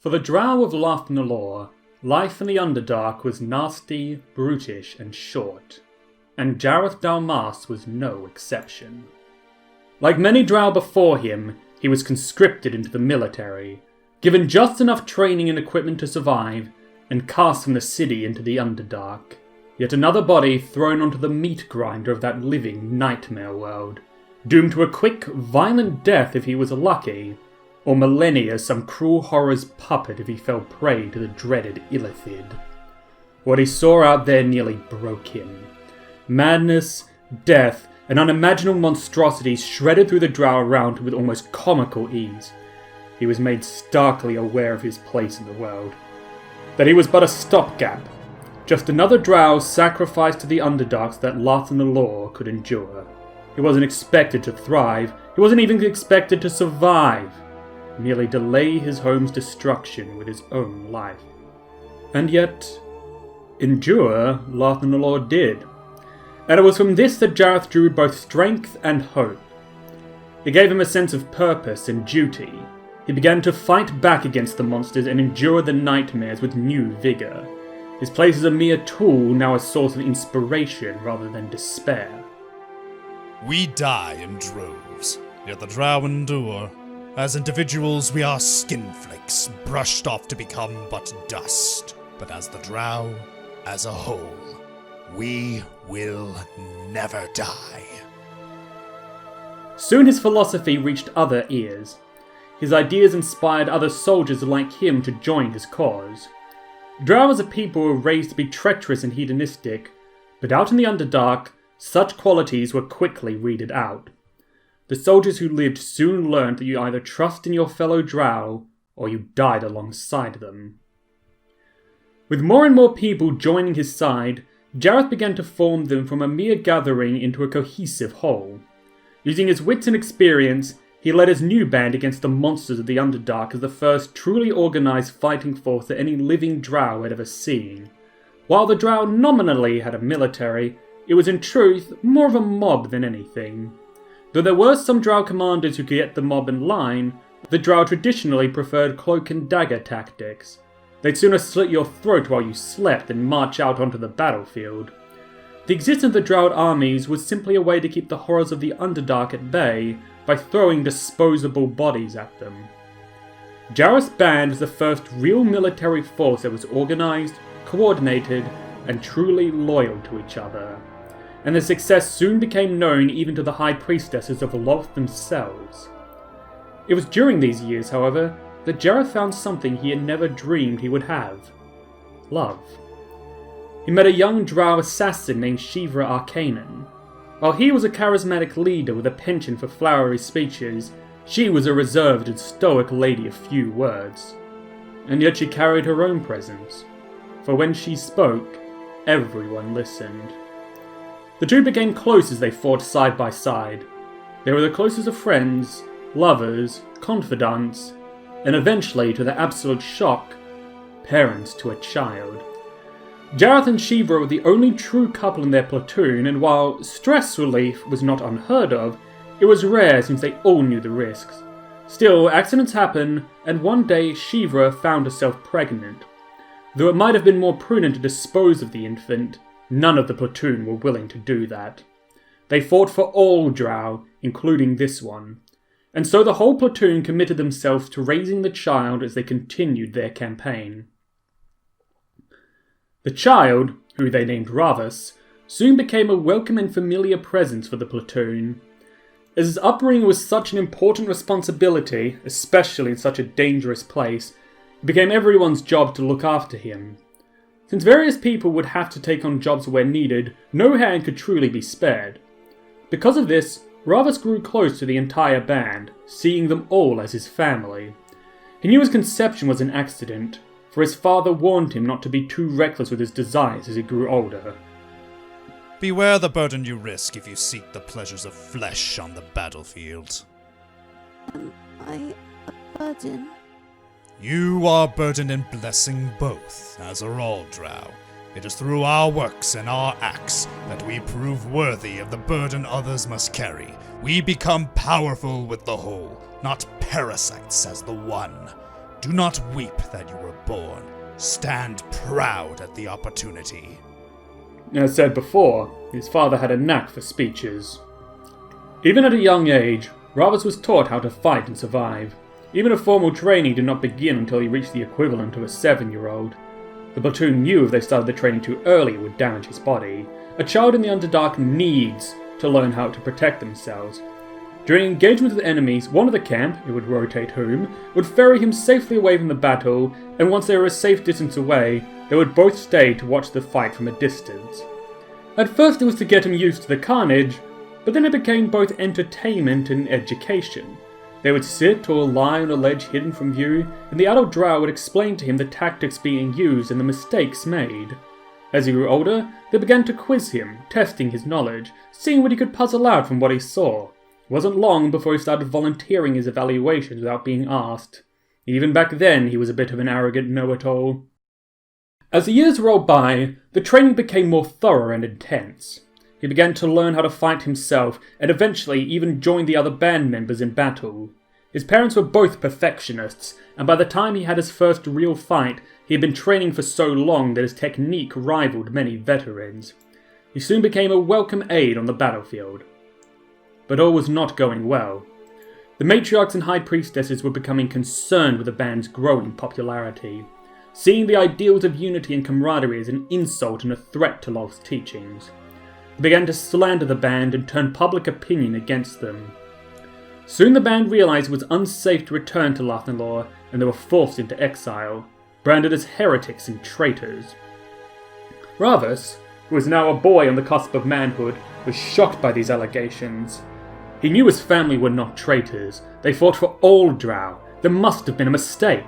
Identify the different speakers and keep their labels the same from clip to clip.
Speaker 1: For the Drow of Lathnalor, life in the Underdark was nasty, brutish, and short, and Jareth Dalmas was no exception. Like many Drow before him, he was conscripted into the military, given just enough training and equipment to survive, and cast from the city into the Underdark. Yet another body thrown onto the meat grinder of that living nightmare world, doomed to a quick, violent death if he was lucky, or millennia as some cruel horror's puppet if he fell prey to the dreaded Illithid. What he saw out there nearly broke him. Madness, death, and unimaginable monstrosities shredded through the Drow around him with almost comical ease. He was made starkly aware of his place in the world. That he was but a stopgap, just another Drow sacrificed to the Underdarks that Lathnalor could endure. He wasn't expected to thrive, he wasn't even expected to survive, merely delay his home's destruction with his own life. And yet, endure Lathnalor did. And it was from this that Jareth drew both strength and hope. It gave him a sense of purpose and duty. He began to fight back against the monsters and endure the nightmares with new vigour. His place as a mere tool, now a source of inspiration rather than despair.
Speaker 2: We die in droves, yet the Drow endure. As individuals, we are skinflakes, brushed off to become but dust. But as the Drow, as a whole, we will never die.
Speaker 1: Soon his philosophy reached other ears. His ideas inspired other soldiers like him to join his cause. Drow as a people were raised to be treacherous and hedonistic, but out in the Underdark, such qualities were quickly weeded out. The soldiers who lived soon learned that you either trust in your fellow Drow, or you died alongside them. With more and more people joining his side, Jareth began to form them from a mere gathering into a cohesive whole. Using his wits and experience, he led his new band against the monsters of the Underdark as the first truly organised fighting force that any living Drow had ever seen. While the Drow nominally had a military, it was in truth more of a mob than anything. Though there were some Drow commanders who could get the mob in line, the Drow traditionally preferred cloak and dagger tactics. They'd sooner slit your throat while you slept than march out onto the battlefield. The existence of the Drow armies was simply a way to keep the horrors of the Underdark at bay by throwing disposable bodies at them. Jareth's band was the first real military force that was organised, coordinated, and truly loyal to each other. And their success soon became known even to the high priestesses of Lolth themselves. It was during these years, however, that Jareth found something he had never dreamed he would have. Love. He met a young Drow assassin named Ravvas Arkanen. While he was a charismatic leader with a penchant for flowery speeches, she was a reserved and stoic lady of few words. And yet she carried her own presence, for when she spoke, everyone listened. The two became close as they fought side by side. They were the closest of friends, lovers, confidants, and eventually, to their absolute shock, parents to a child. Jareth and Ravvas were the only true couple in their platoon, and while stress relief was not unheard of, it was rare since they all knew the risks. Still, accidents happen, and one day Ravvas found herself pregnant. Though it might have been more prudent to dispose of the infant, none of the platoon were willing to do that. They fought for all Drow, including this one, and so the whole platoon committed themselves to raising the child as they continued their campaign. The child, who they named Ravvas, soon became a welcome and familiar presence for the platoon. As his upbringing was such an important responsibility, especially in such a dangerous place, it became everyone's job to look after him. Since various people would have to take on jobs where needed, no hand could truly be spared. Because of this, Ravvas grew close to the entire band, seeing them all as his family. He knew his conception was an accident, for his father warned him not to be too reckless with his desires as he grew older.
Speaker 2: Beware the burden you risk if you seek the pleasures of flesh on the battlefield.
Speaker 3: Am I a burden?
Speaker 2: You are burdened in blessing both, as are all Drow. It is through our works and our acts that we prove worthy of the burden others must carry. We become powerful with the whole, not parasites as the one. Do not weep that you were born. Stand proud at the opportunity.
Speaker 1: As said before, his father had a knack for speeches. Even at a young age, Ravvas was taught how to fight and survive. Even a formal training did not begin until he reached the equivalent of a 7-year-old. The platoon knew if they started the training too early it would damage his body. A child in the Underdark needs to learn how to protect themselves. During engagements with enemies, one of the camp, who would rotate whom, would ferry him safely away from the battle, and once they were a safe distance away, they would both stay to watch the fight from a distance. At first it was to get him used to the carnage, but then it became both entertainment and education. They would sit or lie on a ledge hidden from view, and the adult Drow would explain to him the tactics being used and the mistakes made. As he grew older, they began to quiz him, testing his knowledge, seeing what he could puzzle out from what he saw. It wasn't long before he started volunteering his evaluations without being asked. Even back then, he was a bit of an arrogant know-it-all. As the years rolled by, the training became more thorough and intense. He began to learn how to fight himself, and eventually even joined the other band members in battle. His parents were both perfectionists, and by the time he had his first real fight, he had been training for so long that his technique rivaled many veterans. He soon became a welcome aid on the battlefield. But all was not going well. The matriarchs and high priestesses were becoming concerned with the band's growing popularity, seeing the ideals of unity and camaraderie as an insult and a threat to lost teachings. They began to slander the band and turn public opinion against them. Soon the band realized it was unsafe to return to Lathnalor, and they were forced into exile, branded as heretics and traitors. Ravvas, who was now a boy on the cusp of manhood, was shocked by these allegations. He knew his family were not traitors. They fought for all Drow. There must have been a mistake.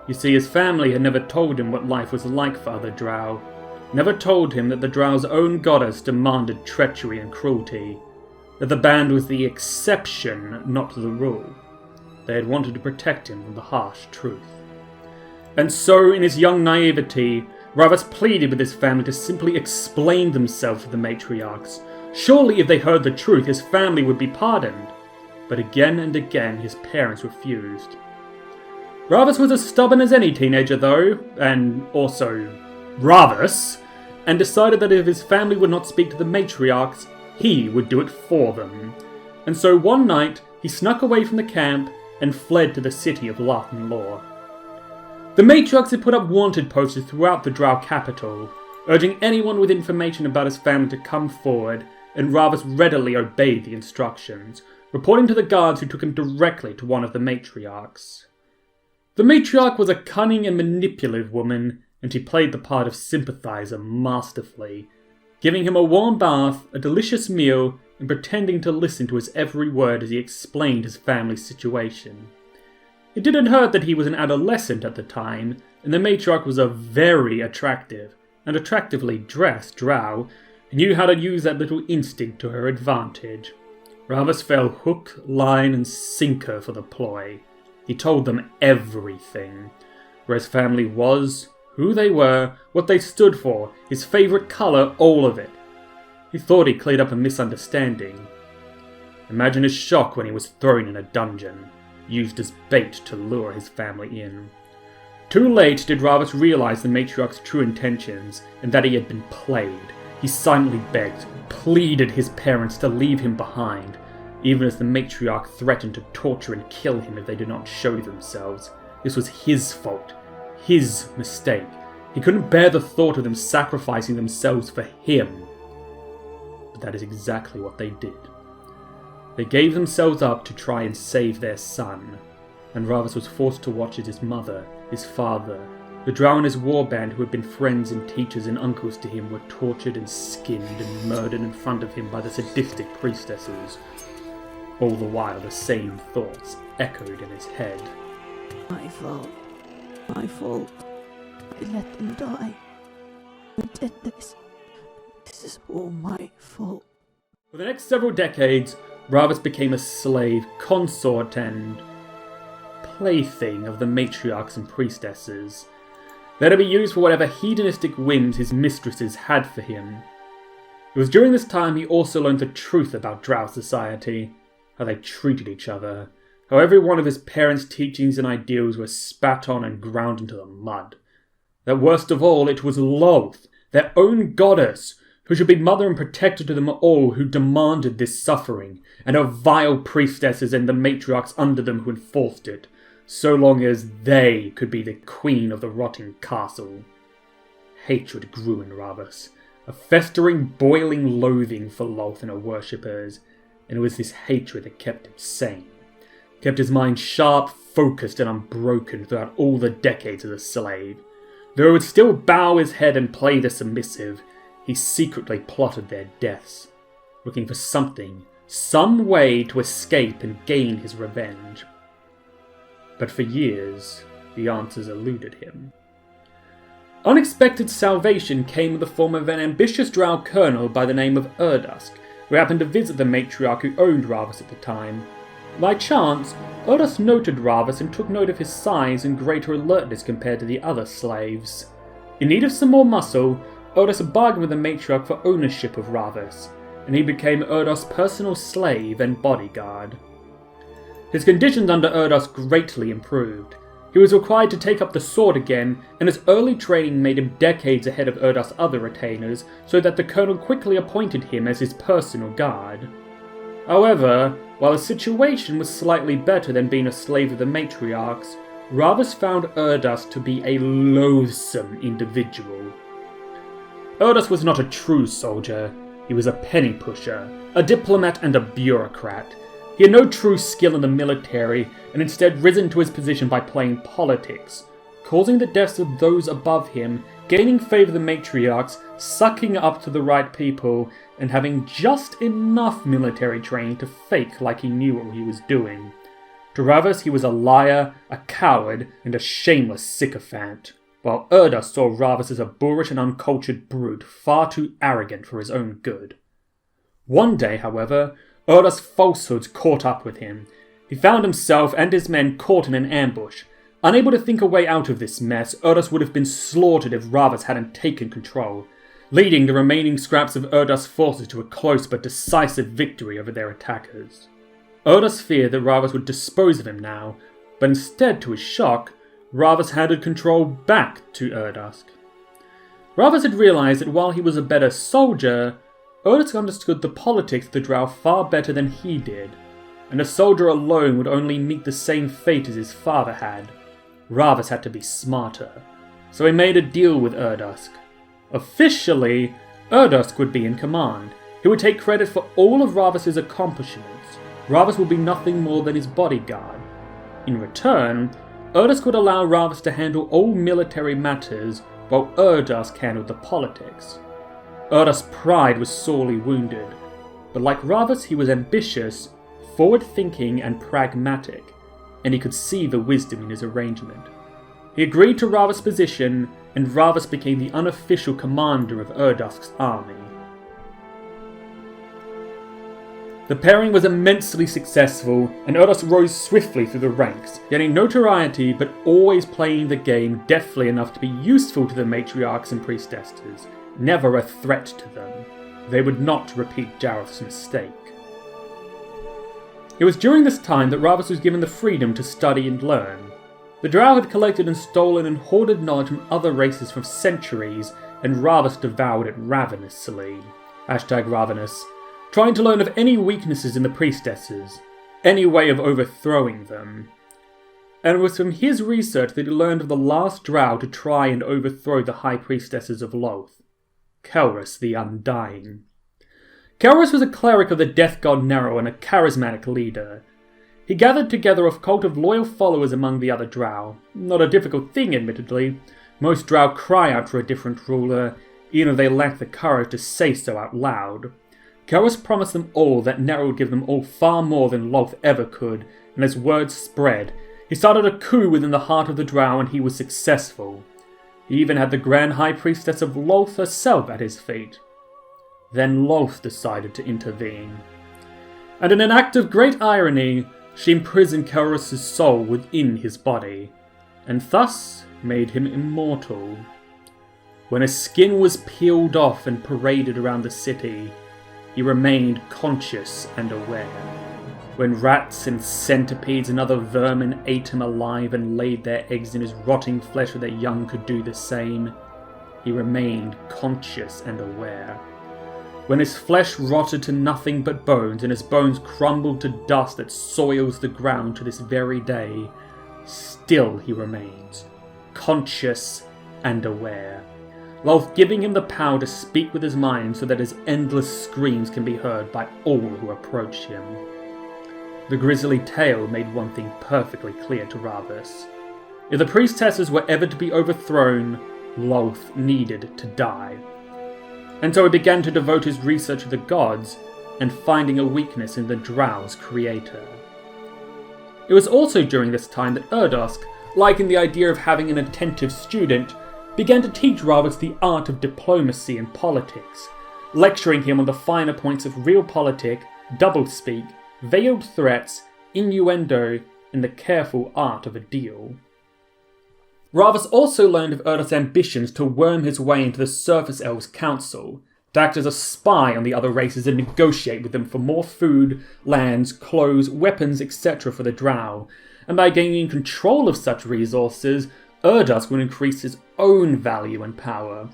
Speaker 1: You see, his family had never told him what life was like for other Drow. Never told him that the Drow's own goddess demanded treachery and cruelty. That the band was the exception, not the rule. They had wanted to protect him from the harsh truth. And so, in his young naivety, Ravvas pleaded with his family to simply explain themselves to the matriarchs. Surely if they heard the truth, his family would be pardoned. But again and again his parents refused. Ravvas was as stubborn as any teenager though, and also Ravvas, and decided that if his family would not speak to the matriarchs, he would do it for them. And so one night he snuck away from the camp and fled to the city of Lathnalor. The matriarchs had put up wanted posters throughout the Drow capital, urging anyone with information about his family to come forward, and Ravvas readily obeyed the instructions, reporting to the guards who took him directly to one of the matriarchs. The matriarch was a cunning and manipulative woman, and she played the part of sympathizer masterfully, giving him a warm bath, a delicious meal, and pretending to listen to his every word as he explained his family's situation. It didn't hurt that he was an adolescent at the time, and the matriarch was a very attractive and attractively dressed Drow, who knew how to use that little instinct to her advantage. Ravvas fell hook, line, and sinker for the ploy. He told them everything. Where his family was, who they were, what they stood for, his favourite colour, all of it. He thought he cleared up a misunderstanding. Imagine his shock when he was thrown in a dungeon, used as bait to lure his family in. Too late did Ravvas realise the matriarch's true intentions, and that he had been played. He silently begged, pleaded his parents to leave him behind, even as the matriarch threatened to torture and kill him if they did not show themselves. This was his fault, his mistake. He couldn't bear the thought of them sacrificing themselves for him. But that is exactly what they did. They gave themselves up to try and save their son, and Ravvas was forced to watch as his mother, his father, the Drow and his warband who had been friends and teachers and uncles to him were tortured and skinned and murdered in front of him by the sadistic priestesses. All the while the same thoughts echoed in his head.
Speaker 3: My fault. My fault. I let them die. I did this. This is all my fault.
Speaker 1: For the next several decades, Ravvas became a slave, consort, and plaything of the matriarchs and priestesses. There to be used for whatever hedonistic whims his mistresses had for him. It was during this time he also learned the truth about Drow society, how they treated each other, how every one of his parents' teachings and ideals were spat on and ground into the mud. That worst of all, it was Lolth, their own goddess, who should be mother and protector to them all, who demanded this suffering, and her vile priestesses and the matriarchs under them who enforced it, so long as they could be the queen of the rotting castle. Hatred grew in Ravvas, a festering, boiling loathing for Lolth and her worshippers, and it was this hatred that kept him sane, kept his mind sharp, focused, and unbroken throughout all the decades as a slave. Though he would still bow his head and play the submissive, he secretly plotted their deaths, looking for something, some way to escape and gain his revenge. But for years, the answers eluded him. Unexpected salvation came in the form of an ambitious Drow colonel by the name of Urdusk, who happened to visit the matriarch who owned Ravvas at the time. By chance, Urdusk noted Ravvas and took note of his size and greater alertness compared to the other slaves. In need of some more muscle, Urdusk bargained with the matriarch for ownership of Ravvas, and he became Urdusk's personal slave and bodyguard. His conditions under Urdusk greatly improved. He was required to take up the sword again, and his early training made him decades ahead of Urdusk's other retainers, so that the colonel quickly appointed him as his personal guard. However, while his situation was slightly better than being a slave of the matriarchs, Ravvas found Urdusk to be a loathsome individual. Urdusk was not a true soldier. He was a penny pusher, a diplomat and a bureaucrat. He had no true skill in the military, and instead risen to his position by playing politics, causing the deaths of those above him, gaining favour of the matriarchs, sucking up to the right people, and having just enough military training to fake like he knew what he was doing. To Ravvas he was a liar, a coward, and a shameless sycophant, while Urdusk saw Ravvas as a boorish and uncultured brute, far too arrogant for his own good. One day, however, Urdusk's falsehoods caught up with him. He found himself and his men caught in an ambush. Unable to think a way out of this mess, Urdusk would have been slaughtered if Ravvas hadn't taken control, leading the remaining scraps of Urdusk's forces to a close but decisive victory over their attackers. Urdusk feared that Ravvas would dispose of him now, but instead, to his shock, Ravvas handed control back to Urdusk. Ravvas had realised that while he was a better soldier, Urdusk understood the politics of the Drow far better than he did, and a soldier alone would only meet the same fate as his father had. Ravvas had to be smarter, so he made a deal with Urdusk. Officially, Urdusk would be in command. He would take credit for all of Ravvas's accomplishments. Ravvas would be nothing more than his bodyguard. In return, Urdusk would allow Ravvas to handle all military matters, while Urdusk handled the politics. Urdusk's pride was sorely wounded, but like Ravvas he was ambitious, forward-thinking and pragmatic, and he could see the wisdom in his arrangement. He agreed to Ravvas' position, and Ravvas became the unofficial commander of Urdusk's army. The pairing was immensely successful, and Urdusk rose swiftly through the ranks, gaining notoriety but always playing the game deftly enough to be useful to the matriarchs and priestesses, never a threat to them. They would not repeat Jareth's mistake. It was during this time that Ravvas was given the freedom to study and learn. The Drow had collected and stolen and hoarded knowledge from other races for centuries, and Ravvas devoured it ravenously. #ravenous. Trying to learn of any weaknesses in the priestesses, any way of overthrowing them. And it was from his research that he learned of the last Drow to try and overthrow the High Priestesses of Lolth, Kelrus the Undying. Kelrus was a cleric of the death god Nero and a charismatic leader. He gathered together a cult of loyal followers among the other Drow. Not a difficult thing, admittedly. Most Drow cry out for a different ruler, even if they lack the courage to say so out loud. Kelrus promised them all that Nero would give them all far more than Lolth ever could, and as word spread, he started a coup within the heart of the Drow and he was successful. He even had the Grand High Priestess of Lolth herself at his feet. Then Lolth decided to intervene. And in an act of great irony, she imprisoned Kelrus' soul within his body, and thus made him immortal. When his skin was peeled off and paraded around the city, he remained conscious and aware. when rats and centipedes and other vermin ate him alive and laid their eggs in his rotting flesh so their young could do the same, he remained conscious and aware. When his flesh rotted to nothing but bones, and his bones crumbled to dust that soils the ground to this very day, still he remains, conscious and aware, Lolth giving him the power to speak with his mind so that his endless screams can be heard by all who approach him. The grisly tale made one thing perfectly clear to Ravvas. If the priestesses were ever to be overthrown, Lolth needed to die. And so he began to devote his research to the gods and finding a weakness in the Drow's creator. It was also during this time that Erdosk, liking the idea of having an attentive student, began to teach Ravvas the art of diplomacy and politics, lecturing him on the finer points of realpolitik, doublespeak, veiled threats, innuendo, and the careful art of a deal. Ravvas also learned of Erdosk's ambitions to worm his way into the Surface Elves Council, to act as a spy on the other races and negotiate with them for more food, lands, clothes, weapons, etc. for the Drow, and by gaining control of such resources, Erdosk would increase his own value and power.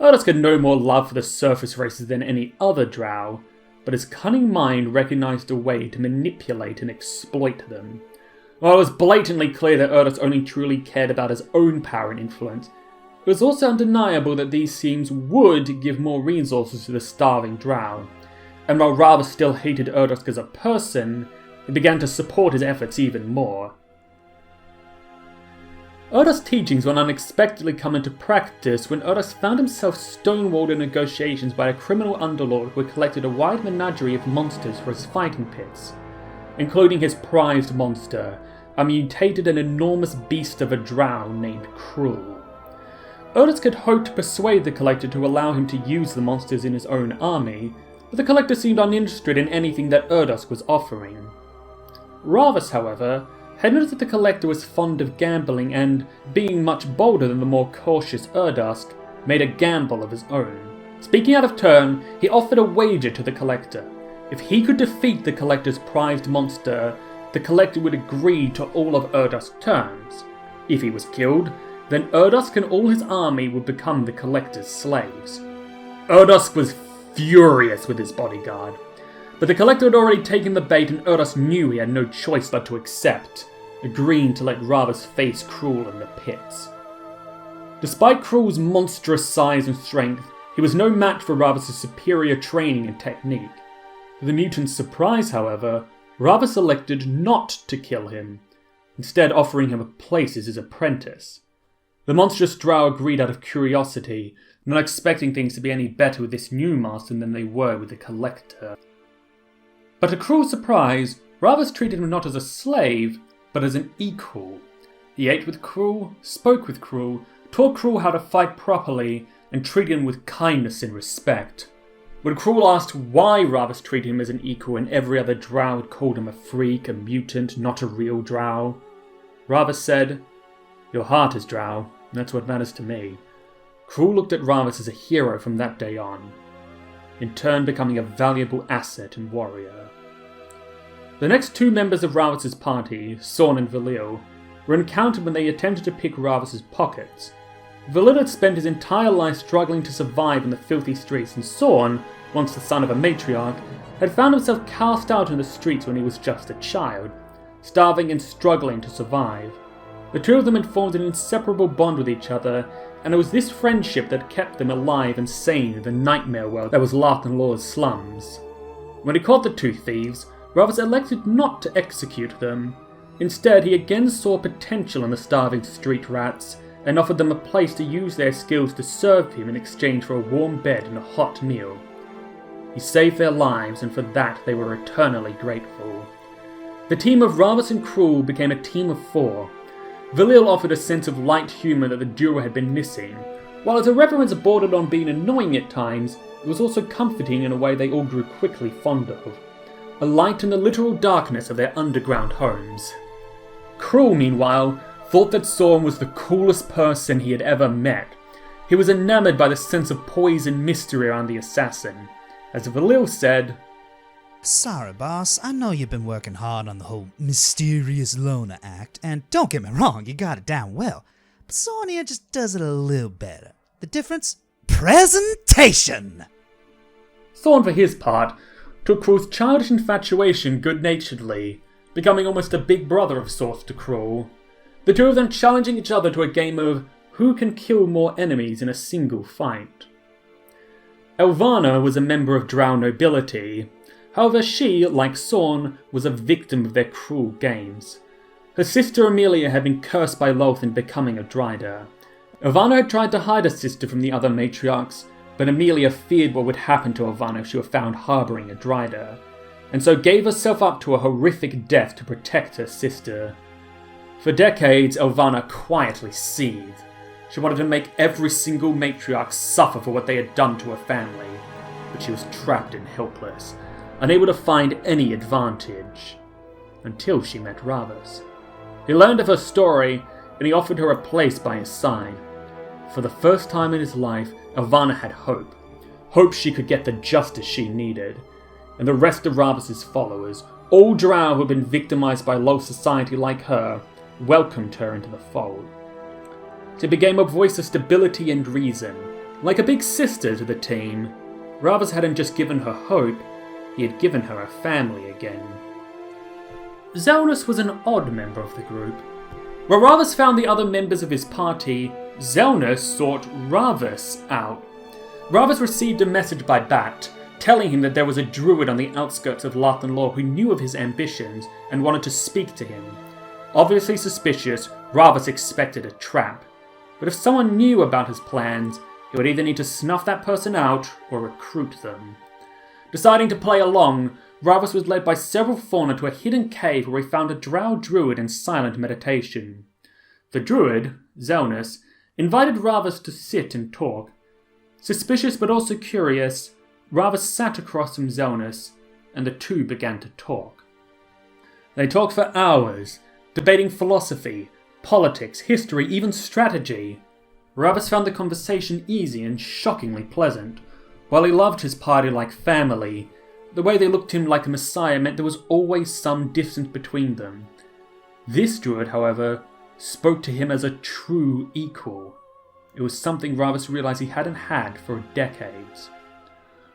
Speaker 1: Erdosk had no more love for the surface races than any other Drow, but his cunning mind recognized a way to manipulate and exploit them. While it was blatantly clear that Erdosk only truly cared about his own power and influence, it was also undeniable that these schemes would give more resources to the starving Drow, and while Ravvas still hated Erdosk as a person, he began to support his efforts even more. Erdosk's teachings would unexpectedly come into practice when Erdosk found himself stonewalled in negotiations by a criminal underlord who had collected a wide menagerie of monsters for his fighting pits, including his prized monster, a mutated and enormous beast of a Drow named Cruel. Erdosk had hoped to persuade the Collector to allow him to use the monsters in his own army, but the Collector seemed uninterested in anything that Erdosk was offering. Ravvas, however, had noticed that the Collector was fond of gambling and, being much bolder than the more cautious Erdosk, made a gamble of his own. Speaking out of turn, he offered a wager to the Collector. If he could defeat the Collector's prized monster, the Collector would agree to all of Erdosk's terms. If he was killed, then Erdosk and all his army would become the Collector's slaves. Erdosk was furious with his bodyguard, but the Collector had already taken the bait and Erdosk knew he had no choice but to accept, agreeing to let Ravvas face Cruel in the pits. Despite Cruel's monstrous size and strength, he was no match for Ravvas' superior training and technique. To the mutant's surprise, however, Ravvas elected not to kill him, instead offering him a place as his apprentice. The monstrous Drow agreed out of curiosity, not expecting things to be any better with this new master than they were with the Collector. But to Cruel's surprise, Ravvas treated him not as a slave, but as an equal. He ate with Cruel, spoke with Cruel, taught Cruel how to fight properly, and treated him with kindness and respect. When Cruel asked why Ravvas treated him as an equal and every other Drow had called him a freak, a mutant, not a real Drow, Ravvas said, "Your heart is Drow, and that's what matters to me." Cruel looked at Ravvas as a hero from that day on, in turn becoming a valuable asset and warrior. The next two members of Ravvas' party, Sorn and Valil, were encountered when they attempted to pick Ravvas' pockets. Valil had spent his entire life struggling to survive in the filthy streets, and Sorn, once the son of a matriarch, had found himself cast out in the streets when he was just a child, starving and struggling to survive. The two of them had formed an inseparable bond with each other, and it was this friendship that kept them alive and sane in the nightmare world that was Larkenlaw's slums. When he caught the two thieves, Ravvas elected not to execute them. Instead, he again saw potential in the starving street rats, and offered them a place to use their skills to serve him in exchange for a warm bed and a hot meal. He saved their lives, and for that they were eternally grateful. The team of Ravvas and Cruel became a team of four. Valil offered a sense of light humour that the duo had been missing. While his irreverence bordered on being annoying at times, it was also comforting in a way they all grew quickly fond of. A light in the literal darkness of their underground homes. Cruel, meanwhile, thought that Sorn was the coolest person he had ever met. He was enamoured by the sense of poise and mystery around the assassin. As Valil said,
Speaker 2: Sorry, boss. I know you've been working hard on the whole mysterious loner act, and don't get me wrong, you got it down well. But Sonia just does it a little better. The difference? Presentation!
Speaker 1: Thorn, for his part, took Cruel's childish infatuation good-naturedly, becoming almost a big brother of sorts to Cruel. The two of them challenging each other to a game of who can kill more enemies in a single fight. Elvana was a member of Drow nobility. However, she, like Sorn, was a victim of their cruel games. Her sister Amelia had been cursed by Lothian becoming a Dryder. Elvana had tried to hide her sister from the other matriarchs, but Amelia feared what would happen to Elvana if she were found harbouring a Dryder, and so gave herself up to a horrific death to protect her sister. For decades, Elvana quietly seethed. She wanted to make every single matriarch suffer for what they had done to her family, but she was trapped and helpless, unable to find any advantage. Until she met Ravvas. He learned of her story, and he offered her a place by his side. For the first time in his life, Elvana had hope. Hope she could get the justice she needed. And the rest of Ravvas' followers, all Drow who had been victimized by low society like her, welcomed her into the fold. She became a voice of stability and reason. Like a big sister to the team, Ravvas hadn't just given her hope, he had given her a family again. Zelnus was an odd member of the group. Where Ravvas found the other members of his party, Zelnus sought Ravvas out. Ravvas received a message by Bat, telling him that there was a druid on the outskirts of Lathanlaw who knew of his ambitions and wanted to speak to him. Obviously suspicious, Ravvas expected a trap. But if someone knew about his plans, he would either need to snuff that person out or recruit them. Deciding to play along, Ravvas was led by several fauna to a hidden cave where he found a Drow druid in silent meditation. The druid, Zelnus, invited Ravvas to sit and talk. Suspicious but also curious, Ravvas sat across from Zelnus, and the two began to talk. They talked for hours, debating philosophy, politics, history, even strategy. Ravvas found the conversation easy and shockingly pleasant. While he loved his party like family, the way they looked to him like a messiah meant there was always some distance between them. This druid, however, spoke to him as a true equal. It was something Ravvas realized he hadn't had for decades.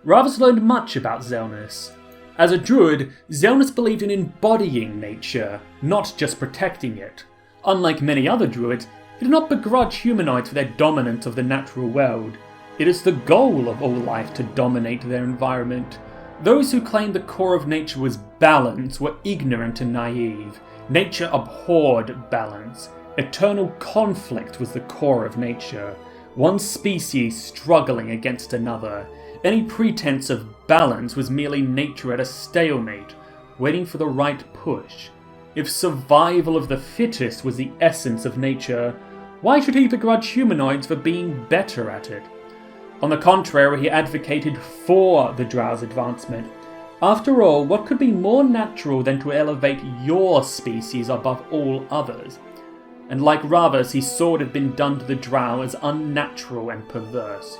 Speaker 1: Ravvas learned much about Zelnus. As a druid, Zelnus believed in embodying nature, not just protecting it. Unlike many other druids, he did not begrudge humanoids for their dominance of the natural world. It is the goal of all life to dominate their environment. Those who claimed the core of nature was balance were ignorant and naive. Nature abhorred balance. Eternal conflict was the core of nature. One species struggling against another. Any pretense of balance was merely nature at a stalemate, waiting for the right push. If survival of the fittest was the essence of nature, why should he begrudge humanoids for being better at it? On the contrary, he advocated for the Drow's advancement. After all, what could be more natural than to elevate your species above all others? And like Ravvas, he saw what had been done to the Drow as unnatural and perverse.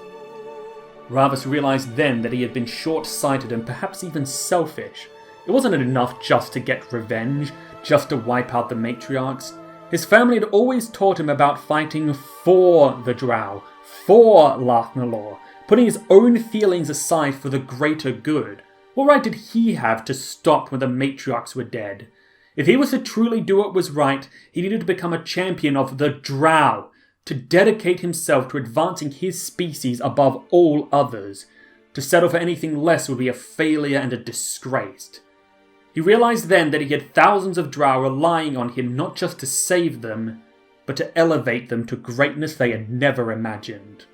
Speaker 1: Ravvas realized then that he had been short-sighted and perhaps even selfish. It wasn't enough just to get revenge, just to wipe out the matriarchs. His family had always taught him about fighting for the Drow, for Lathanlaw, putting his own feelings aside for the greater good. What right did he have to stop when the matriarchs were dead? If he was to truly do what was right, he needed to become a champion of the Drow, to dedicate himself to advancing his species above all others. To settle for anything less would be a failure and a disgrace. He realized then that he had thousands of Drow relying on him not just to save them, but to elevate them to greatness they had never imagined.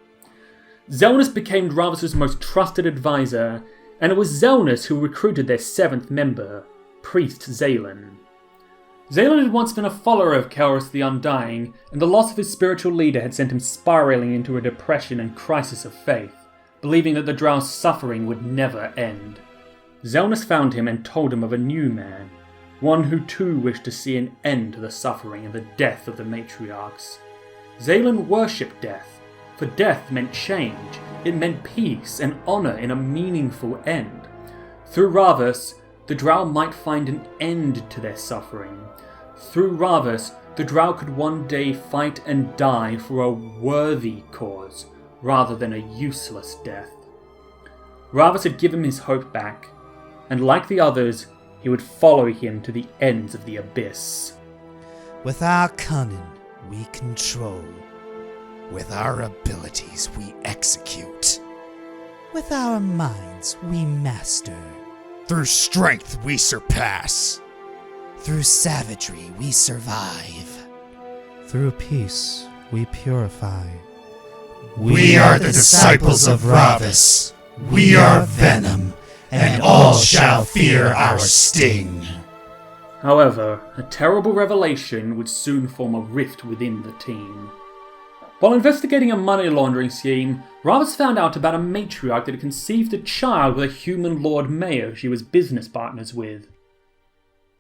Speaker 1: Zelnus became Ravvas' most trusted advisor, and it was Zelnus who recruited their 7th member, Priest Zaylin. Zaylin had once been a follower of Kelrus the Undying, and the loss of his spiritual leader had sent him spiraling into a depression and crisis of faith, believing that the Drow's suffering would never end. Zelnus found him and told him of a new man, one who too wished to see an end to the suffering and the death of the matriarchs. Zaylin worshipped death, for death meant change, it meant peace and honour in a meaningful end. Through Ravvas, the Drow might find an end to their suffering. Through Ravvas, the Drow could one day fight and die for a worthy cause, rather than a useless death. Ravvas had given him his hope back, and like the others, he would follow him to the ends of the abyss.
Speaker 2: With our cunning, we control. With our abilities, we execute. With our minds, we master. Through strength, we surpass. Through savagery, we survive.
Speaker 4: Through peace, we purify.
Speaker 2: We are the disciples of Ravvas. We are venom, and all shall fear our sting.
Speaker 1: However, a terrible revelation would soon form a rift within the team. While investigating a money laundering scheme, Ravvas found out about a matriarch that had conceived a child with a human Lord Mayor she was business partners with.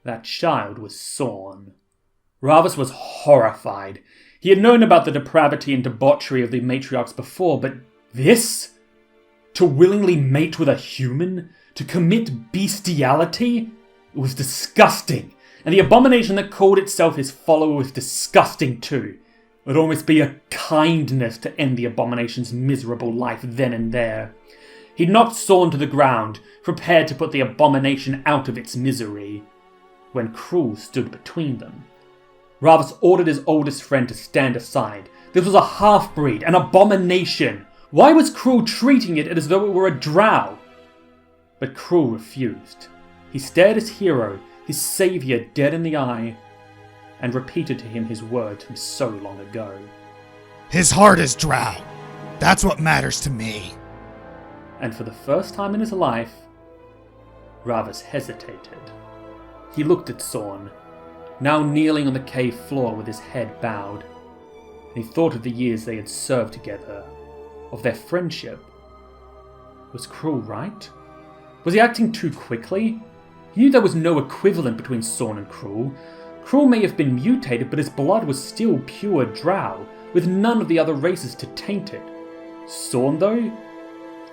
Speaker 1: That child was Sorn. Ravvas was horrified. He had known about the depravity and debauchery of the matriarchs before, but this? To willingly mate with a human? To commit bestiality? It was disgusting, and the abomination that called itself his follower was disgusting too. It would almost be a kindness to end the abomination's miserable life then and there. He knocked Sorn to the ground, prepared to put the abomination out of its misery, when Cruel stood between them. Ravvas ordered his oldest friend to stand aside. This was a half-breed, an abomination. Why was Cruel treating it as though it were a drow? But Cruel refused. He stared his hero, his saviour, dead in the eye, and repeated to him his words from so long ago.
Speaker 2: His heart is Drow. That's what matters to me.
Speaker 1: And for the first time in his life, Ravvas hesitated. He looked at Sorn, now kneeling on the cave floor with his head bowed, and he thought of the years they had served together, of their friendship. Was Cruel right? Was he acting too quickly? He knew there was no equivalent between Sorn and Cruel. Cruel may have been mutated, but his blood was still pure Drow, with none of the other races to taint it. Sorn, though,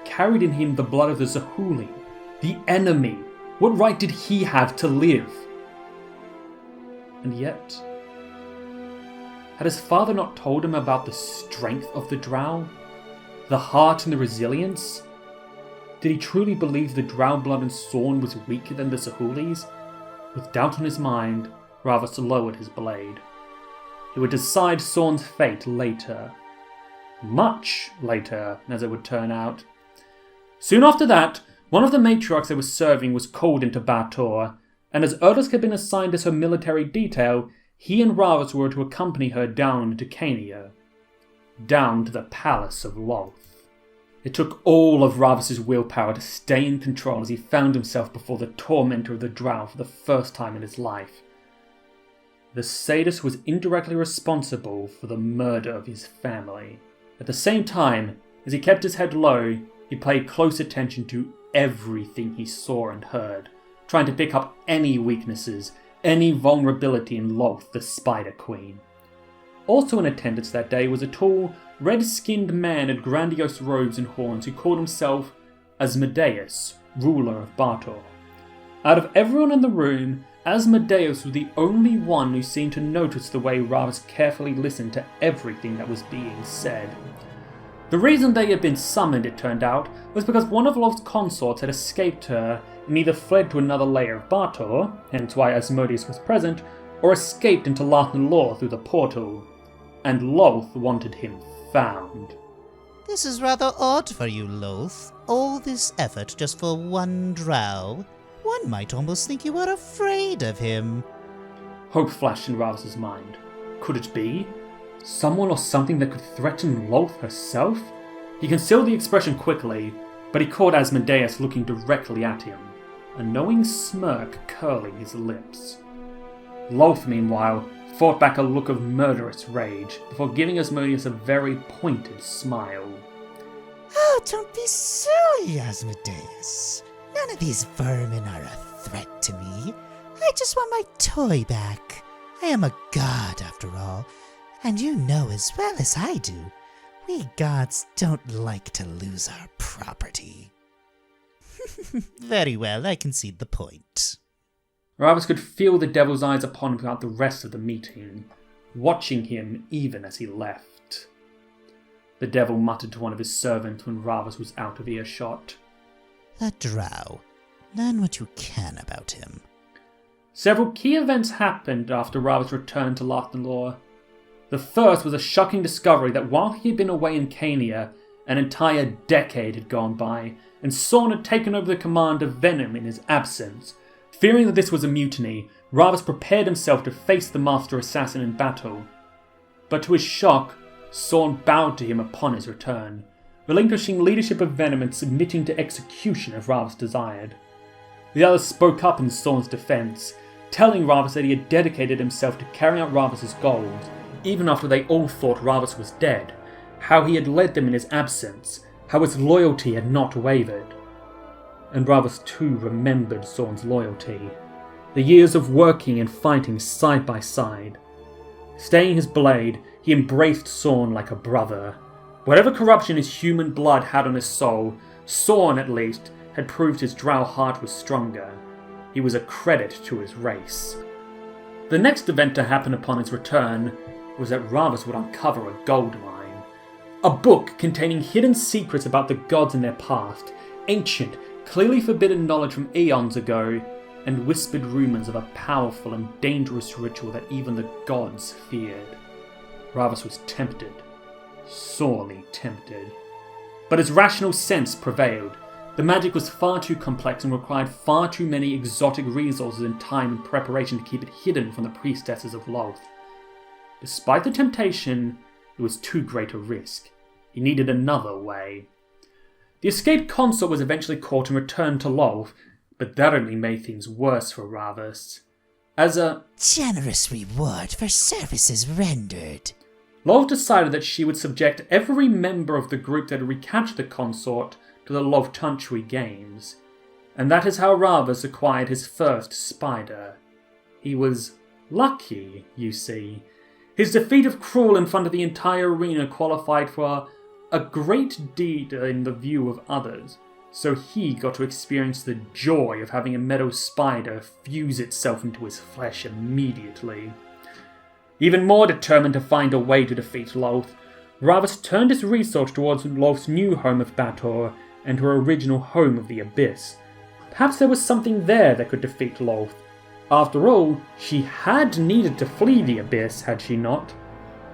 Speaker 1: carried in him the blood of the Zahuli, the enemy. What right did he have to live? And yet, had his father not told him about the strength of the Drow? The heart and the resilience? Did he truly believe the Drow blood in Sorn was weaker than the Zahuli's? With doubt on his mind, Ravvas lowered his blade. He would decide Sorn's fate later. Much later, as it would turn out. Soon after that, one of the matriarchs they were serving was called into Bator, and as Erdosk had been assigned as her military detail, he and Ravvas were to accompany her down to Cania. Down to the Palace of Lolth. It took all of Ravvas' willpower to stay in control as he found himself before the tormentor of the Drow for the first time in his life. The sadist was indirectly responsible for the murder of his family. At the same time, as he kept his head low, he paid close attention to everything he saw and heard, trying to pick up any weaknesses, any vulnerability in Lolth, the Spider Queen. Also in attendance that day was a tall, red-skinned man in grandiose robes and horns who called himself Asmodeus, ruler of Bator. Out of everyone in the room, Asmodeus was the only one who seemed to notice the way Ravvas carefully listened to everything that was being said. The reason they had been summoned, it turned out, was because one of Lolth's consorts had escaped her and either fled to another layer of Bator, hence why Asmodeus was present, or escaped into Lathan Law through the portal, and Lolth wanted him found.
Speaker 5: This is rather odd for you, Lolth. All this effort just for one Drow. One might almost think you were afraid of him.
Speaker 1: Hope flashed in Ravvas' mind. Could it be? Someone or something that could threaten Lolth herself? He concealed the expression quickly, but he caught Asmodeus looking directly at him, a knowing smirk curling his lips. Lolth, meanwhile, fought back a look of murderous rage before giving Asmodeus a very pointed smile.
Speaker 5: Oh, don't be silly, Asmodeus. None of these vermin are a threat to me. I just want my toy back. I am a god, after all, and you know as well as I do, we gods don't like to lose our property. Very well, I concede the point.
Speaker 1: Ravvas could feel the devil's eyes upon him throughout the rest of the meeting, watching him even as he left. The devil muttered to one of his servants when Ravvas was out of earshot.
Speaker 5: That Drow. Learn what you can about him.
Speaker 1: Several key events happened after Ravvas returned to Lathanlor. The first was a shocking discovery that while he had been away in Cania, an entire decade had gone by, and Sorn had taken over the command of Venom in his absence. Fearing that this was a mutiny, Ravvas prepared himself to face the Master Assassin in battle. But to his shock, Sorn bowed to him upon his return, relinquishing leadership of Venom and submitting to execution if Ravvas desired. The others spoke up in Sorn's defense, telling Ravvas that he had dedicated himself to carrying out Ravvas's goals, even after they all thought Ravvas was dead, how he had led them in his absence, how his loyalty had not wavered. And Ravvas too remembered Sorn's loyalty, the years of working and fighting side by side. Staying his blade, he embraced Sorn like a brother. Whatever corruption his human blood had on his soul, Sorn at least had proved his Drow heart was stronger. He was a credit to his race. The next event to happen upon his return was that Ravvas would uncover a gold mine. A book containing hidden secrets about the gods and their past, ancient, clearly forbidden knowledge from eons ago, and whispered rumours of a powerful and dangerous ritual that even the gods feared. Ravvas was tempted, sorely tempted. But his rational sense prevailed. The magic was far too complex and required far too many exotic resources and time and preparation to keep it hidden from the priestesses of Lolth. Despite the temptation, it was too great a risk. He needed another way. The escaped consort was eventually caught and returned to Lolth, but that only made things worse for Ravvas. As a
Speaker 5: generous reward for services rendered,
Speaker 1: Lolth decided that she would subject every member of the group that had recaptured the consort to the Lolth Games, and that is how Ravvas acquired his first spider. He was lucky, you see. His defeat of Cruel in front of the entire arena qualified for a great deed in the view of others, so he got to experience the joy of having a meadow spider fuse itself into his flesh immediately. Even more determined to find a way to defeat Lolth, Ravvas turned his research towards Lolth's new home of Bator and her original home of the Abyss. Perhaps there was something there that could defeat Lolth. After all, she had needed to flee the Abyss, had she not?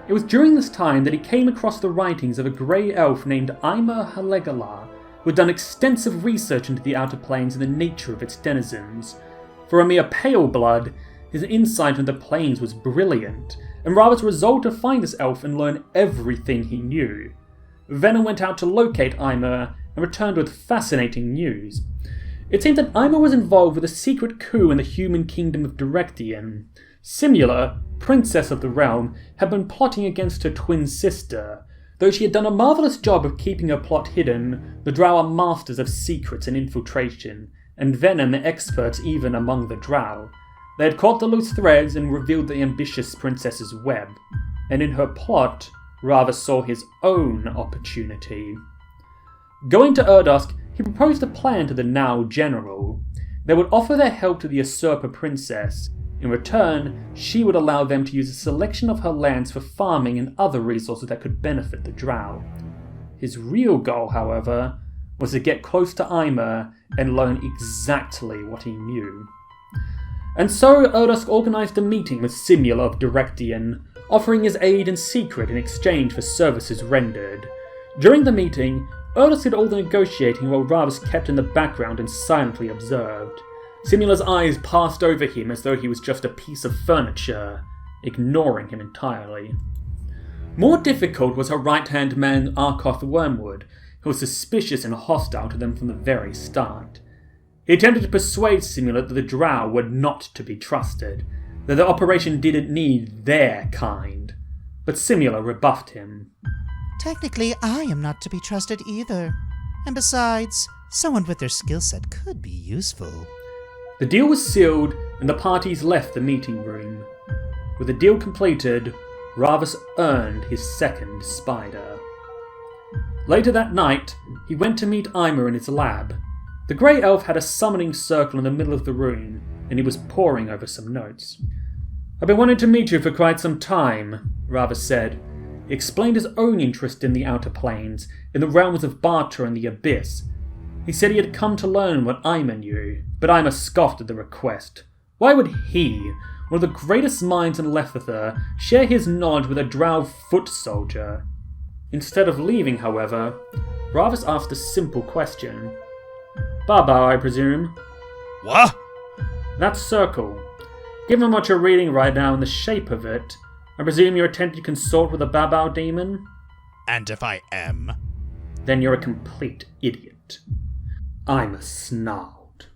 Speaker 1: It was during this time that he came across the writings of a grey elf named Aimer Halegala, who had done extensive research into the Outer Planes and the nature of its denizens. For a mere pale blood, his insight into the planes was brilliant, and Ravvas resolved to find this elf and learn everything he knew. Venom went out to locate Aimer and returned with fascinating news. It seemed that Aimer was involved with a secret coup in the human kingdom of Directian. Simula, princess of the realm, had been plotting against her twin sister. Though she had done a marvellous job of keeping her plot hidden, the Drow are masters of secrets and infiltration, and Venom experts even among the Drow. They had caught the loose threads and revealed the ambitious princess's web, and in her plot, Ravvas saw his own opportunity. Going to Erdosk, he proposed a plan to the now general. They would offer their help to the usurper princess. In return, she would allow them to use a selection of her lands for farming and other resources that could benefit the Drow. His real goal, however, was to get close to Aimer and learn exactly what he knew. And so Erdosk organised a meeting with Simula of Directian, offering his aid in secret in exchange for services rendered. During the meeting, Erdosk did all the negotiating while Ravvas kept in the background and silently observed. Simula's eyes passed over him as though he was just a piece of furniture, ignoring him entirely. More difficult was her right-hand man Arkoth Wormwood, who was suspicious and hostile to them from the very start. He attempted to persuade Simula that the Drow were not to be trusted, that the operation didn't need their kind, but Simula rebuffed him.
Speaker 5: Technically, I am not to be trusted either. And besides, someone with their skill set could be useful.
Speaker 1: The deal was sealed, and the parties left the meeting room. With the deal completed, Ravvas earned his second spider. Later that night, he went to meet Aimer in his lab. The grey elf had a summoning circle in the middle of the room, and he was poring over some notes. "I've been wanting to meet you for quite some time," Ravvas said. He explained his own interest in the Outer Planes, in the realms of Barter and the Abyss. He said he had come to learn what Ima knew, but Ima scoffed at the request. Why would he, one of the greatest minds in Lethither, share his knowledge with a Drow foot soldier? Instead of leaving, however, Ravvas asked a simple question. "Babau, I presume?"
Speaker 2: What?
Speaker 1: "That circle. Given what you're reading right now and the shape of it, I presume you're attempting to consort with a Babau demon?"
Speaker 2: And if I am?
Speaker 1: "Then you're a complete idiot." Ima snarled.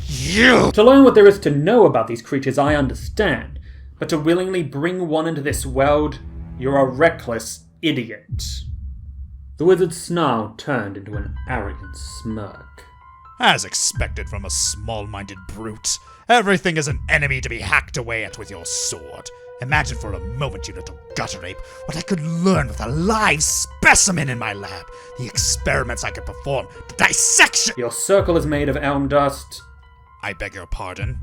Speaker 2: You!
Speaker 1: "To learn what there is to know about these creatures, I understand, but to willingly bring one into this world, you're a reckless idiot." The wizard's snarl turned into an arrogant smirk.
Speaker 2: As expected from a small-minded brute, everything is an enemy to be hacked away at with your sword. Imagine for a moment, you little gutter ape, what I could learn with a live specimen in my lab. The experiments I could perform, the dissection—
Speaker 1: "Your circle is made of elm dust."
Speaker 2: I beg your pardon?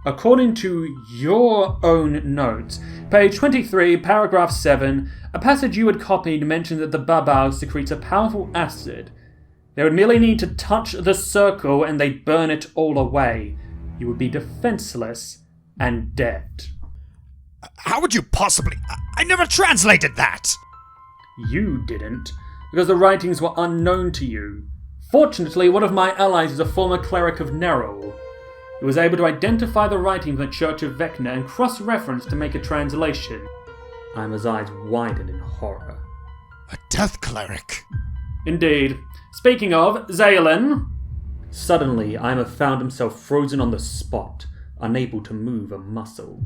Speaker 1: According to your own notes, page 23, paragraph 7, a passage you had copied mentions that the Babau secretes a powerful acid. They would merely need to touch the circle and they'd burn it all away. You would be defenseless and dead.
Speaker 2: How would you possibly— I never translated that!
Speaker 1: You didn't, because the writings were unknown to you. Fortunately, one of my allies is a former cleric of Nerul. He was able to identify the writing from the Church of Vecna and cross-reference to make a translation. Ima's eyes widened in horror.
Speaker 2: A death cleric?
Speaker 1: Indeed. Speaking of, Zaylin! Suddenly, Ima found himself frozen on the spot, unable to move a muscle.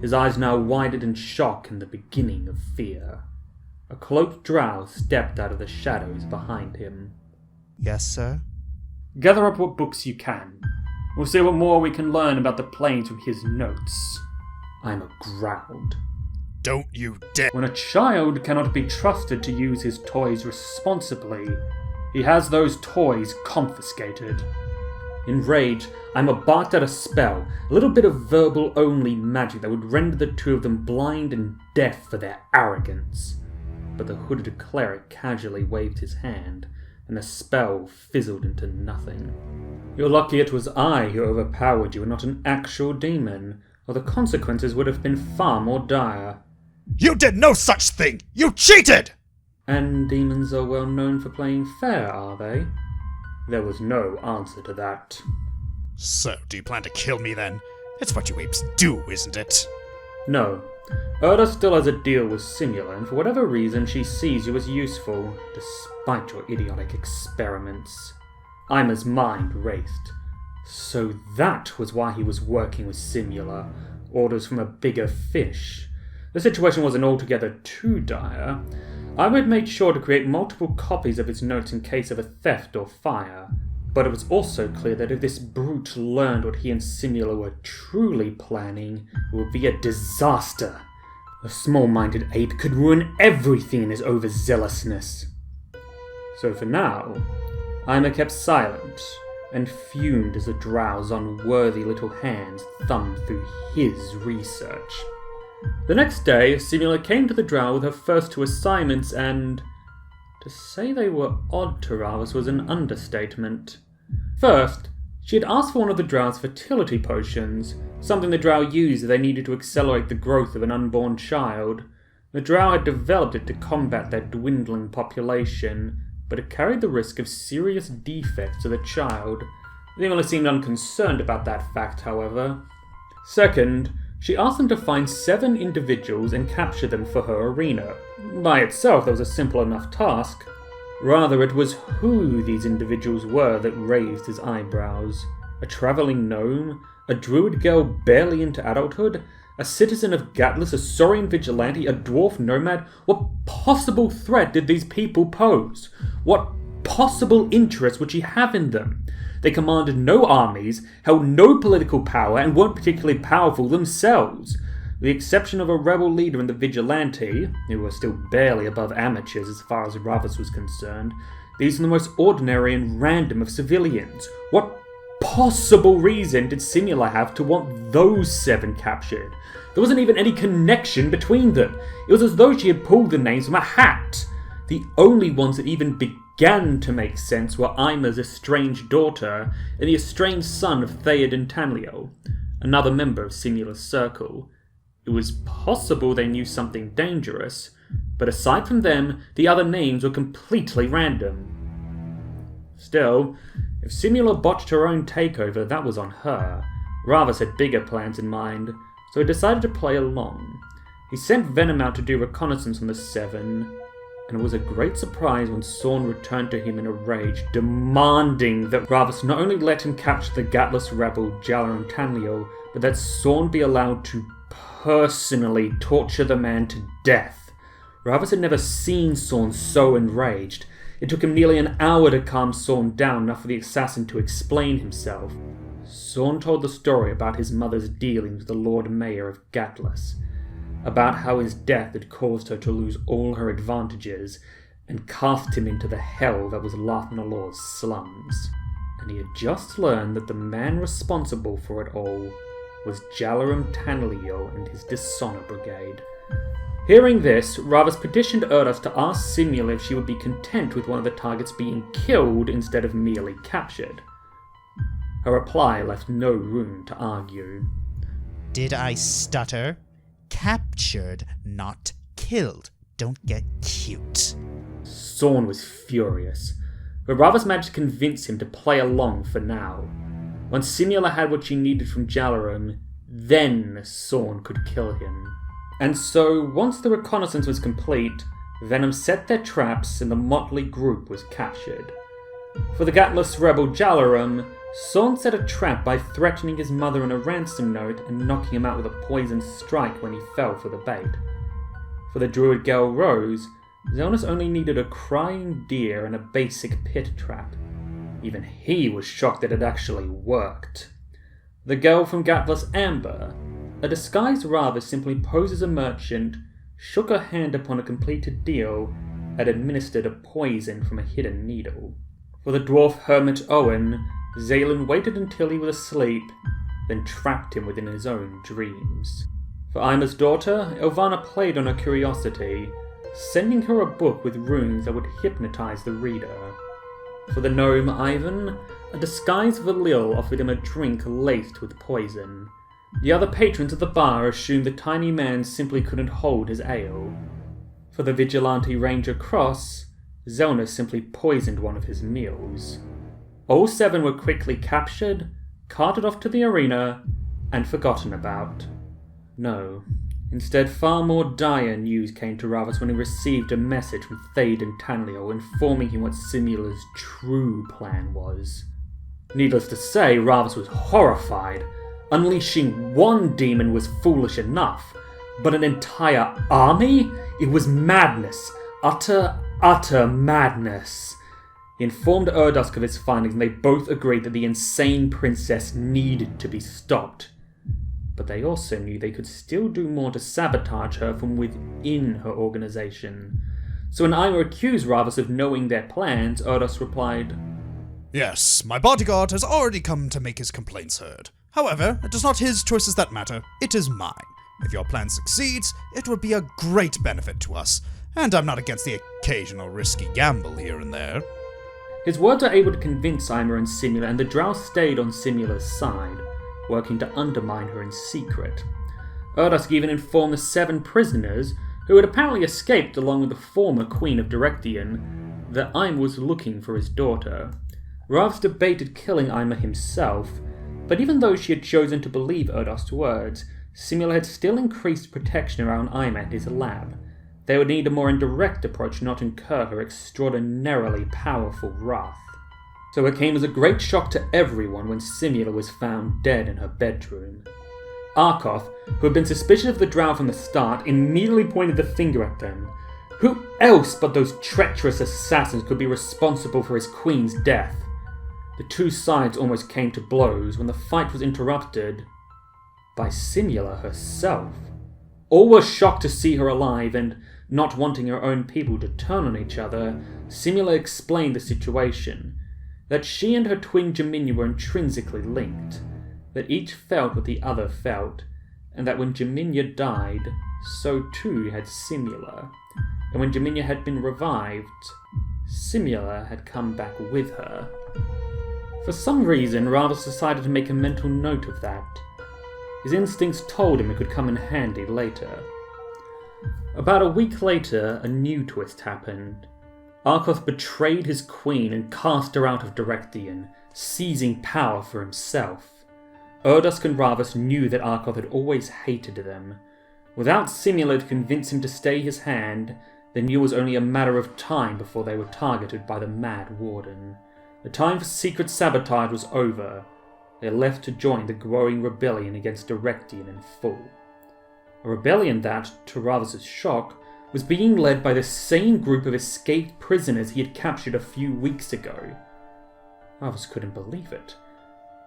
Speaker 1: His eyes now widened in shock and the beginning of fear. A cloaked drow stepped out of the shadows behind him.
Speaker 4: Yes, sir?
Speaker 1: "Gather up what books you can. We'll see what more we can learn about the planes from his notes." Ima growled.
Speaker 2: Don't you dare—
Speaker 1: When a child cannot be trusted to use his toys responsibly, he has those toys confiscated. Enraged, Ima barked out a spell, a little bit of verbal-only magic that would render the two of them blind and deaf for their arrogance. But the hooded cleric casually waved his hand, and the spell fizzled into nothing. "You're lucky it was I who overpowered you and not an actual demon, or the consequences would have been far more dire."
Speaker 2: You did no such thing! You cheated!
Speaker 1: "And demons are well known for playing fair, are they?" There was no answer to that.
Speaker 2: So, do you plan to kill me then? It's what you apes do, isn't it?
Speaker 1: "No. Erda still has a deal with Simula, and for whatever reason she sees you as useful, despite your idiotic experiments." Ima's mind raced. So that was why he was working with Simula. Orders from a bigger fish. The situation wasn't altogether too dire. Ima had made sure to create multiple copies of his notes in case of a theft or fire. But it was also clear that if this brute learned what he and Simula were truly planning, it would be a disaster. The small-minded ape could ruin everything in his overzealousness. So for now, Ima kept silent and fumed as the drow's unworthy little hands thumbed through his research. The next day, Simula came to the drow with her first two assignments, and to say they were odd to Ravvas was an understatement. First, she had asked for one of the drow's fertility potions, something the drow used if they needed to accelerate the growth of an unborn child. The drow had developed it to combat their dwindling population, but it carried the risk of serious defects to the child. Simula seemed unconcerned about that fact, however. Second, she asked them to find 7 individuals and capture them for her arena. By itself, that was a simple enough task. Rather, it was who these individuals were that raised his eyebrows. A travelling gnome? A druid girl barely into adulthood? A citizen of Gatlas? A Saurian vigilante? A dwarf nomad? What possible threat did these people pose? What possible interest would she have in them? They commanded no armies, held no political power, and weren't particularly powerful themselves. With the exception of a rebel leader and the vigilante, who were still barely above amateurs as far as Ravvas was concerned, These are the most ordinary and random of civilians. What possible reason did Simula have to want those 7 captured? There wasn't even any connection between them. It was as though she had pulled the names from a hat. The only ones that even began to make sense were Aimer's estranged daughter and the estranged son of Theod and Tanlio, another member of Simula's circle. It was possible they knew something dangerous, but aside from them, the other names were completely random. Still, if Simula botched her own takeover, that was on her. Ravvas had bigger plans in mind, so he decided to play along. He sent Venom out to do reconnaissance on the 7, and it was a great surprise when Sorn returned to him in a rage, demanding that Ravvas not only let him capture the gatless rebel Jalar and Tanlio, but that Sorn be allowed to personally torture the man to death. Ravvas had never seen Sorn so enraged. It took him nearly an hour to calm Sorn down, enough for the assassin to explain himself. Sorn told the story about his mother's dealings with the Lord Mayor of Gatlas, about how his death had caused her to lose all her advantages and cast him into the hell that was Lathnalor's slums. And he had just learned that the man responsible for it all was Jalaram Tanlio and his Dishonor Brigade. Hearing this, Ravvas petitioned Erdos to ask Simula if she would be content with one of the targets being killed instead of merely captured. Her reply left no room to argue.
Speaker 5: Did I stutter? Captured, not killed. Don't get cute.
Speaker 1: Sorn was furious, but Ravvas managed to convince him to play along for now. Once Simula had what she needed from Jalaram, then Sorn could kill him. And so, once the reconnaissance was complete, Venom set their traps and the motley group was captured. For the gatless rebel Jalaram, Sorn set a trap by threatening his mother in a ransom note and knocking him out with a poisoned strike when he fell for the bait. For the druid girl Rose, Zelnus only needed a crying deer and a basic pit trap. Even he was shocked that it actually worked. The girl from Gatlas Amber, a disguised Ravvas simply posed as a merchant, shook her hand upon a completed deal, and administered a poison from a hidden needle. For the dwarf hermit Owen, Zaylen waited until he was asleep, then trapped him within his own dreams. For Aimer's daughter, Elvana played on her curiosity, sending her a book with runes that would hypnotize the reader. For the gnome Ivan, a disguised Valil offered him a drink laced with poison. The other patrons of the bar assumed the tiny man simply couldn't hold his ale. For the vigilante ranger Cross, Zelnus simply poisoned one of his meals. All 7 were quickly captured, carted off to the arena, and forgotten about. No, instead far more dire news came to Ravvas when he received a message from Thade and Tanlio informing him what Simula's true plan was. Needless to say, Ravvas was horrified. Unleashing one demon was foolish enough, but an entire army? It was madness. Utter madness. He informed Erdusk of his findings, and they both agreed that the insane princess needed to be stopped. But they also knew they could still do more to sabotage her from within her organization. So when Aimer accused Ravvas of knowing their plans, Erdusk replied,
Speaker 2: Yes, my bodyguard has already come to make his complaints heard. However, it is not his choices that matter, it is mine. If your plan succeeds, it will be a great benefit to us, and I'm not against the occasional risky gamble here and there.
Speaker 1: His words were able to convince Aimer and Simula, and the Drow stayed on Simula's side, working to undermine her in secret. Erdusk even informed the 7 prisoners, who had apparently escaped along with the former Queen of Direction, that Aimer was looking for his daughter. Ravvas debated killing Aimer himself, but even though she had chosen to believe Erdusk's words, Simula had still increased protection around Aimer and his lab. They would need a more indirect approach not to incur her extraordinarily powerful wrath. So it came as a great shock to everyone when Simula was found dead in her bedroom. Arkoth, who had been suspicious of the Drow from the start, immediately pointed the finger at them. Who else but those treacherous assassins could be responsible for his queen's death? The two sides almost came to blows when the fight was interrupted by Simula herself. All were shocked to see her alive, and not wanting her own people to turn on each other, Simula explained the situation, that she and her twin Jaminia were intrinsically linked, that each felt what the other felt, and that when Jaminia died, so too had Simula, and when Jaminia had been revived, Simula had come back with her. For some reason, Ravvas decided to make a mental note of that. His instincts told him it could come in handy later. About a week later, a new twist happened. Arkoth betrayed his queen and cast her out of Direction, seizing power for himself. Urdusk and Ravvas knew that Arkoth had always hated them. Without Simula to convince him to stay his hand, they knew it was only a matter of time before they were targeted by the Mad Warden. The time for secret sabotage was over. They left to join the growing rebellion against Direction in full. A rebellion that, to Ravvas' shock, was being led by the same group of escaped prisoners he had captured a few weeks ago. Ravvas couldn't believe it.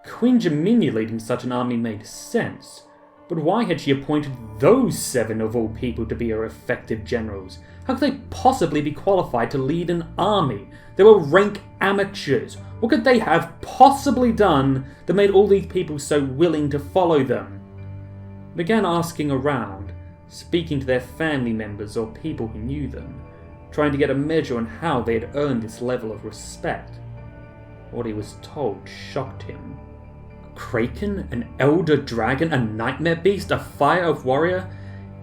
Speaker 1: Queen Jaminia leading such an army made sense, but why had she appointed those 7 of all people to be her effective generals? How could they possibly be qualified to lead an army? They were rank amateurs. What could they have possibly done that made all these people so willing to follow them? He began asking around, speaking to their family members or people who knew them, trying to get a measure on how they had earned this level of respect. What he was told shocked him. Kraken, an elder dragon, a nightmare beast, a fire-elf warrior?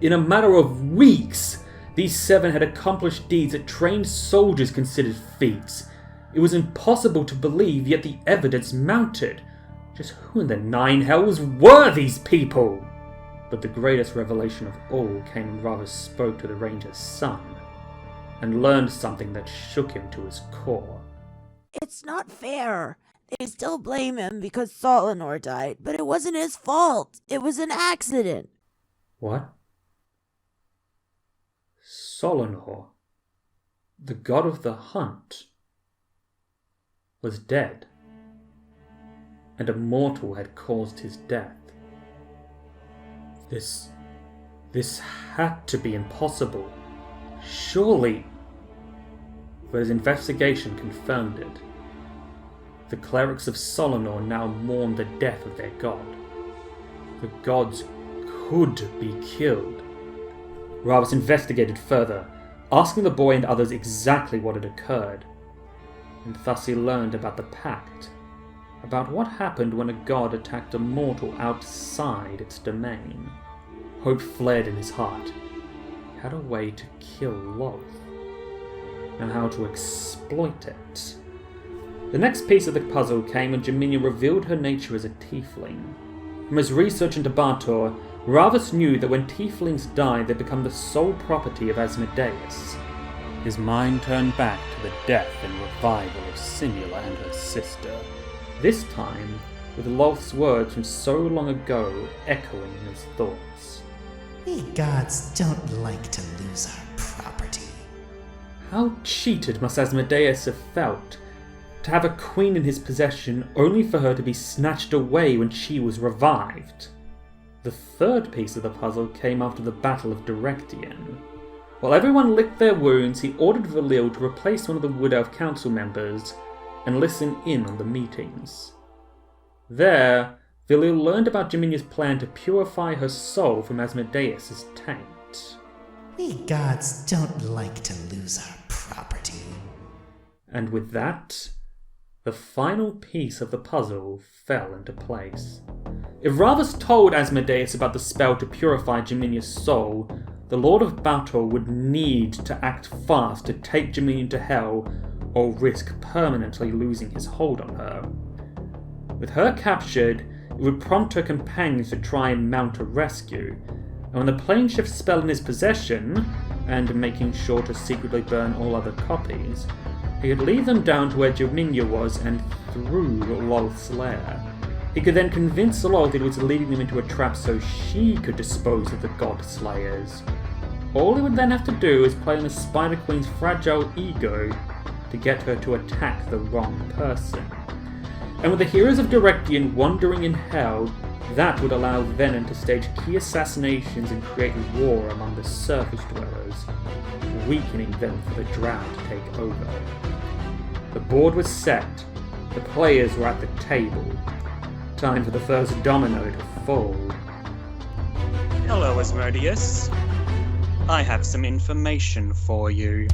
Speaker 1: In a matter of weeks, these 7 had accomplished deeds that trained soldiers considered feats. It was impossible to believe, yet the evidence mounted. Just who in the 9 hells were these people? But the greatest revelation of all came when Ravvas spoke to the ranger's son, and learned something that shook him to his core.
Speaker 3: It's not fair. They still blame him because Solanor died, but it wasn't his fault. It was an accident.
Speaker 1: What? Solanor, the god of the hunt, was dead, and a mortal had caused his death. This had to be impossible. Surely. But his investigation confirmed it. The clerics of Solanor now mourned the death of their god. The gods could be killed. Ravvas investigated further, asking the boy and others exactly what had occurred. And thus he learned about the pact, about what happened when a god attacked a mortal outside its domain. Hope flared in his heart. He had a way to kill Loth, and how to exploit it. The next piece of the puzzle came when Jaminia revealed her nature as a tiefling. From his research into Bartor, Ravvas knew that when tieflings die, they become the sole property of Asmodeus. His mind turned back to the death and revival of Simula and her sister, this time with Loth's words from so long ago echoing in his thoughts.
Speaker 5: We gods don't like to lose our property.
Speaker 1: How cheated must Asmodeus have felt, to have a queen in his possession only for her to be snatched away when she was revived. The third piece of the puzzle came after the Battle of Direction. While everyone licked their wounds, he ordered Valil to replace one of the Wood Elf Council members and listen in on the meetings. There, Valil learned about Jaminia's plan to purify her soul from Asmodeus' taint.
Speaker 5: We gods don't like to lose our property.
Speaker 1: And with that, the final piece of the puzzle fell into place. If Ravvas told Asmodeus about the spell to purify Jaminia's soul, the Lord of Battle would need to act fast to take Jaminia to hell or risk permanently losing his hold on her. With her captured, it would prompt her companions to try and mount a rescue, and when the plane shift spell in his possession, and making sure to secretly burn all other copies, he could lead them down to where Jaminia was and through Loth's lair. He could then convince Loth it was leading them into a trap so she could dispose of the God Slayers. All he would then have to do is play on the Spider Queen's fragile ego to get her to attack the wrong person. And with the heroes of Direction wandering in hell, That would allow Venom to stage key assassinations and create war among the surface dwellers, weakening them for the Drow to take over. The board was set, the players were at the table. Time for the first domino to fall.
Speaker 6: Hello, Asmodeus. I have some information for you.